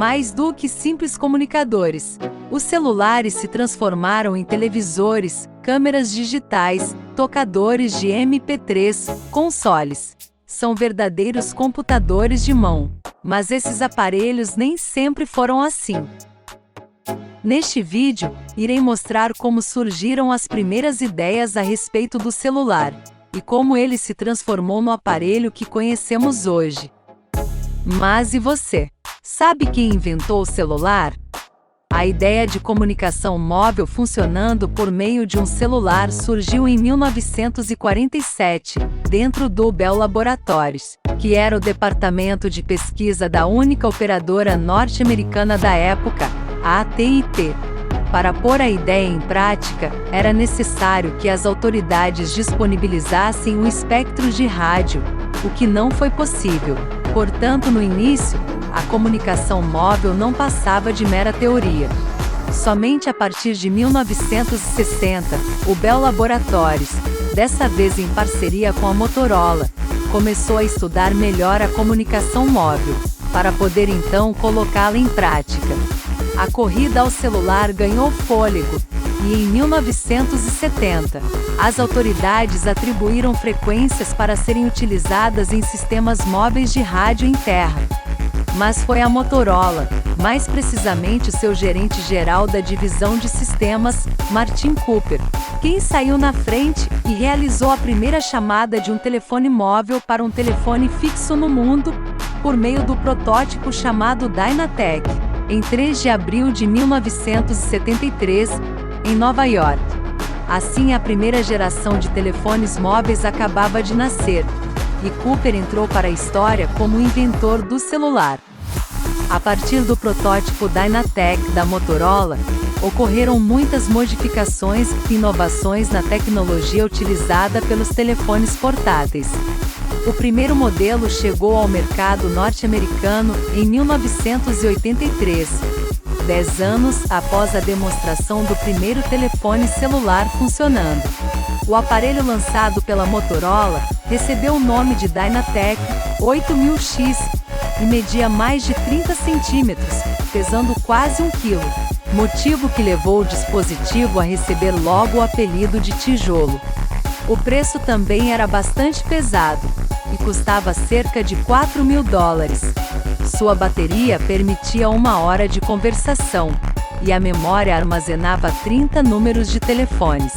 Mais do que simples comunicadores, os celulares se transformaram em televisores, câmeras digitais, tocadores de MP3, consoles. São verdadeiros computadores de mão. Mas esses aparelhos nem sempre foram assim. Neste vídeo, irei mostrar como surgiram as primeiras ideias a respeito do celular, e como ele se transformou no aparelho que conhecemos hoje. Mas e você? Sabe quem inventou o celular? A ideia de comunicação móvel funcionando por meio de um celular surgiu em 1947, dentro do Bell Laboratories, que era o departamento de pesquisa da única operadora norte-americana da época, a AT&T. Para pôr a ideia em prática, era necessário que as autoridades disponibilizassem um espectro de rádio, o que não foi possível. Portanto, no início, a comunicação móvel não passava de mera teoria. Somente a partir de 1960, o Bell Laboratories, dessa vez em parceria com a Motorola, começou a estudar melhor a comunicação móvel, para poder então colocá-la em prática. A corrida ao celular ganhou fôlego, e em 1970, as autoridades atribuíram frequências para serem utilizadas em sistemas móveis de rádio em terra. Mas foi a Motorola, mais precisamente o seu gerente-geral da divisão de sistemas, Martin Cooper, quem saiu na frente e realizou a primeira chamada de um telefone móvel para um telefone fixo no mundo, por meio do protótipo chamado Dynatec, em 3 de abril de 1973, em Nova York. Assim, a primeira geração de telefones móveis acabava de nascer, e Cooper entrou para a história como o inventor do celular. A partir do protótipo Dynatec da Motorola, ocorreram muitas modificações e inovações na tecnologia utilizada pelos telefones portáteis. O primeiro modelo chegou ao mercado norte-americano em 1983, 10 anos após a demonstração do primeiro telefone celular funcionando. O aparelho lançado pela Motorola recebeu o nome de Dynatec 8000X e media mais de 30 centímetros, pesando quase 1 quilo, motivo que levou o dispositivo a receber logo o apelido de tijolo. O preço também era bastante pesado, e custava cerca de $4.000. Sua bateria permitia 1 hora de conversação, e a memória armazenava 30 números de telefones.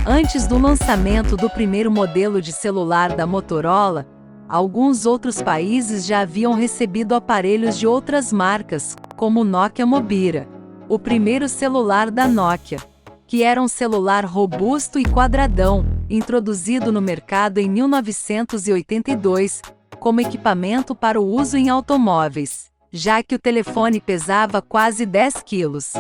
Antes do lançamento do primeiro modelo de celular da Motorola, alguns outros países já haviam recebido aparelhos de outras marcas, como o Nokia Mobira, o primeiro celular da Nokia, que era um celular robusto e quadradão, introduzido no mercado em 1982, como equipamento para o uso em automóveis, já que o telefone pesava quase 10 quilos.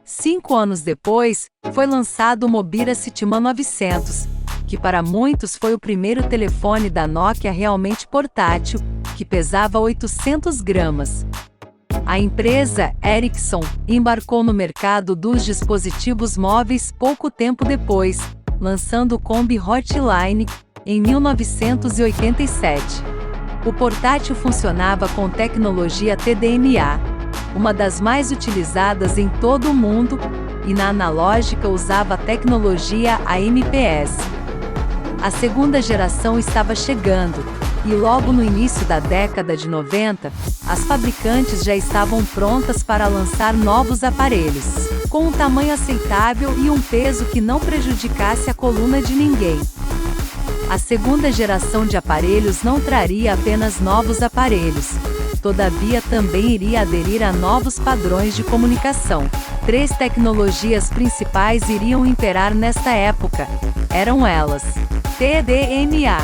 5 anos depois, foi lançado o Mobira Cityman 900, que para muitos foi o primeiro telefone da Nokia realmente portátil, que pesava 800 gramas. A empresa Ericsson embarcou no mercado dos dispositivos móveis pouco tempo depois, lançando o Combi Hotline em 1987. O portátil funcionava com tecnologia TDMA, uma das mais utilizadas em todo o mundo, e na analógica usava a tecnologia AMPS. A segunda geração estava chegando, e logo no início da década de 90, as fabricantes já estavam prontas para lançar novos aparelhos, com um tamanho aceitável e um peso que não prejudicasse a coluna de ninguém. A segunda geração de aparelhos não traria apenas novos aparelhos, todavia também iria aderir a novos padrões de comunicação. 3 tecnologias principais iriam imperar nesta época. Eram elas: TDMA,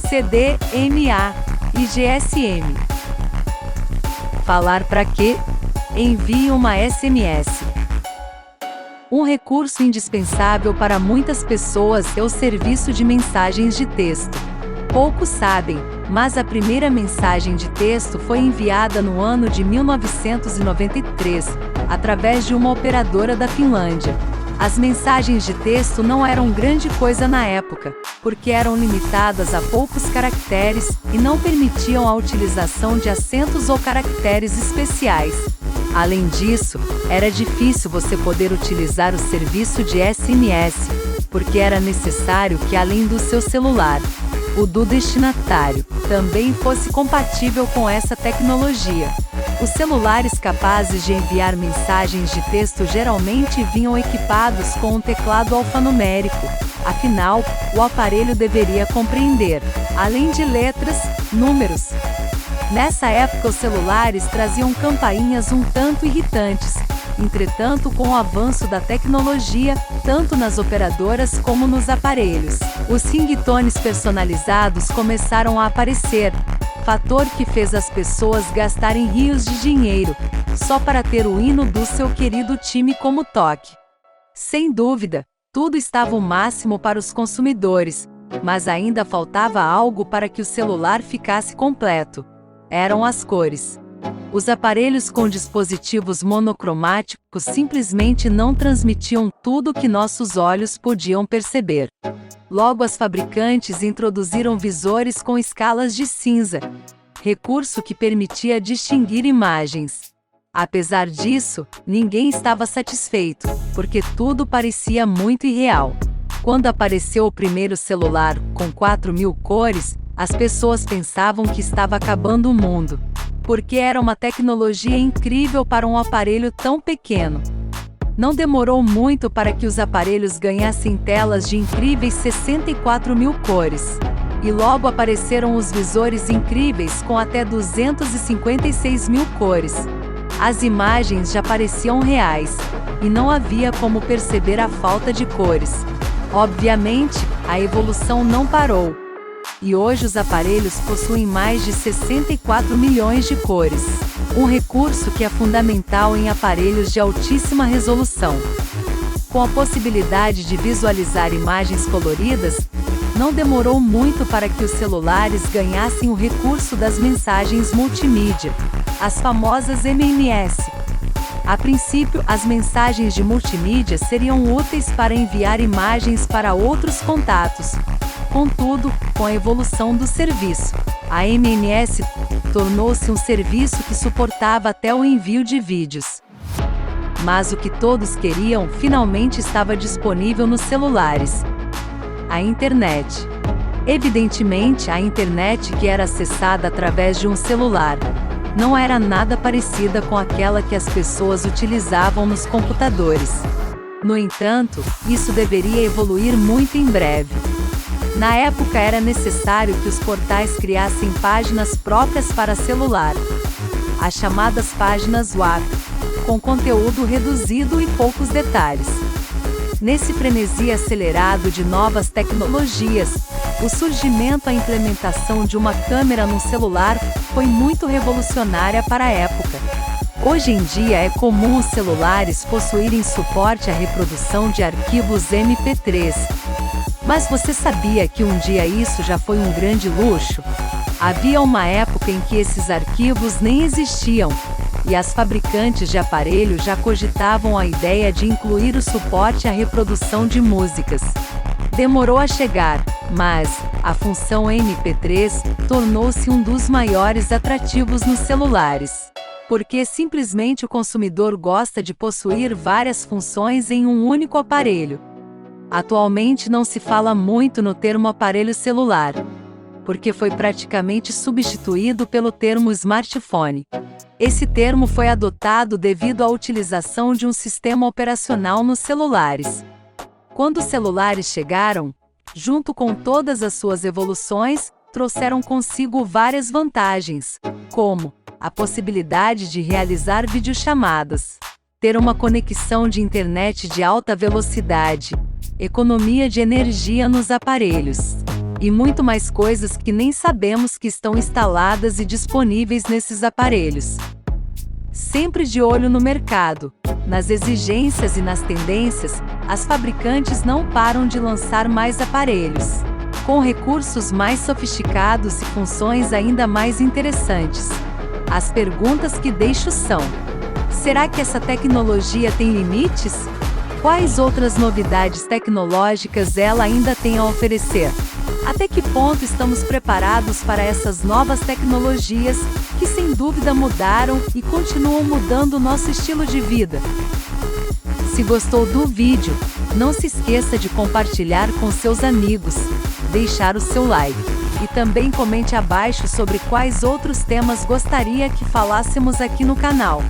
CDMA e GSM. Falar para quê? Envie uma SMS. Um recurso indispensável para muitas pessoas é o serviço de mensagens de texto. Poucos sabem, mas a primeira mensagem de texto foi enviada no ano de 1993, através de uma operadora da Finlândia. As mensagens de texto não eram grande coisa na época, porque eram limitadas a poucos caracteres e não permitiam a utilização de acentos ou caracteres especiais. Além disso, era difícil você poder utilizar o serviço de SMS, porque era necessário que, além do seu celular, o do destinatário também fosse compatível com essa tecnologia. Os celulares capazes de enviar mensagens de texto geralmente vinham equipados com um teclado alfanumérico, afinal, o aparelho deveria compreender, além de letras, números. Nessa época os celulares traziam campainhas um tanto irritantes. Entretanto, com o avanço da tecnologia, tanto nas operadoras como nos aparelhos, os ringtones personalizados começaram a aparecer, fator que fez as pessoas gastarem rios de dinheiro, só para ter o hino do seu querido time como toque. Sem dúvida, tudo estava o máximo para os consumidores, mas ainda faltava algo para que o celular ficasse completo. Eram as cores. Os aparelhos com dispositivos monocromáticos simplesmente não transmitiam tudo o que nossos olhos podiam perceber. Logo, as fabricantes introduziram visores com escalas de cinza, recurso que permitia distinguir imagens. Apesar disso, ninguém estava satisfeito, porque tudo parecia muito irreal. Quando apareceu o primeiro celular com 4.000 cores, as pessoas pensavam que estava acabando o mundo, porque era uma tecnologia incrível para um aparelho tão pequeno. Não demorou muito para que os aparelhos ganhassem telas de incríveis 64.000 cores. E logo apareceram os visores incríveis com até 256.000 cores. As imagens já pareciam reais, e não havia como perceber a falta de cores. Obviamente, a evolução não parou. E hoje os aparelhos possuem mais de 64 milhões de cores. Um recurso que é fundamental em aparelhos de altíssima resolução. Com a possibilidade de visualizar imagens coloridas, não demorou muito para que os celulares ganhassem o recurso das mensagens multimídia, as famosas MMS. A princípio, as mensagens de multimídia seriam úteis para enviar imagens para outros contatos. Contudo, com a evolução do serviço, a MMS tornou-se um serviço que suportava até o envio de vídeos. Mas o que todos queriam finalmente estava disponível nos celulares: a internet. Evidentemente, a internet que era acessada através de um celular não era nada parecida com aquela que as pessoas utilizavam nos computadores. No entanto, isso deveria evoluir muito em breve. Na época era necessário que os portais criassem páginas próprias para celular, as chamadas páginas web, com conteúdo reduzido e poucos detalhes. Nesse frenesi acelerado de novas tecnologias, o surgimento e a implementação de uma câmera no celular foi muito revolucionária para a época. Hoje em dia é comum os celulares possuírem suporte à reprodução de arquivos MP3. Mas você sabia que um dia isso já foi um grande luxo? Havia uma época em que esses arquivos nem existiam, e as fabricantes de aparelhos já cogitavam a ideia de incluir o suporte à reprodução de músicas. Demorou a chegar, mas a função MP3 tornou-se um dos maiores atrativos nos celulares. Porque simplesmente o consumidor gosta de possuir várias funções em um único aparelho. Atualmente não se fala muito no termo aparelho celular, porque foi praticamente substituído pelo termo smartphone. Esse termo foi adotado devido à utilização de um sistema operacional nos celulares. Quando os celulares chegaram, junto com todas as suas evoluções, trouxeram consigo várias vantagens, como a possibilidade de realizar videochamadas, ter uma conexão de internet de alta velocidade, economia de energia nos aparelhos, e muito mais coisas que nem sabemos que estão instaladas e disponíveis nesses aparelhos. Sempre de olho no mercado, nas exigências e nas tendências, as fabricantes não param de lançar mais aparelhos, com recursos mais sofisticados e funções ainda mais interessantes. As perguntas que deixo são: será que essa tecnologia tem limites? Quais outras novidades tecnológicas ela ainda tem a oferecer? Até que ponto estamos preparados para essas novas tecnologias, que sem dúvida mudaram e continuam mudando o nosso estilo de vida? Se gostou do vídeo, não se esqueça de compartilhar com seus amigos, deixar o seu like e também comente abaixo sobre quais outros temas gostaria que falássemos aqui no canal.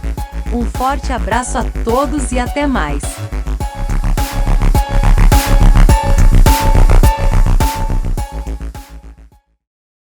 Um forte abraço a todos e até mais!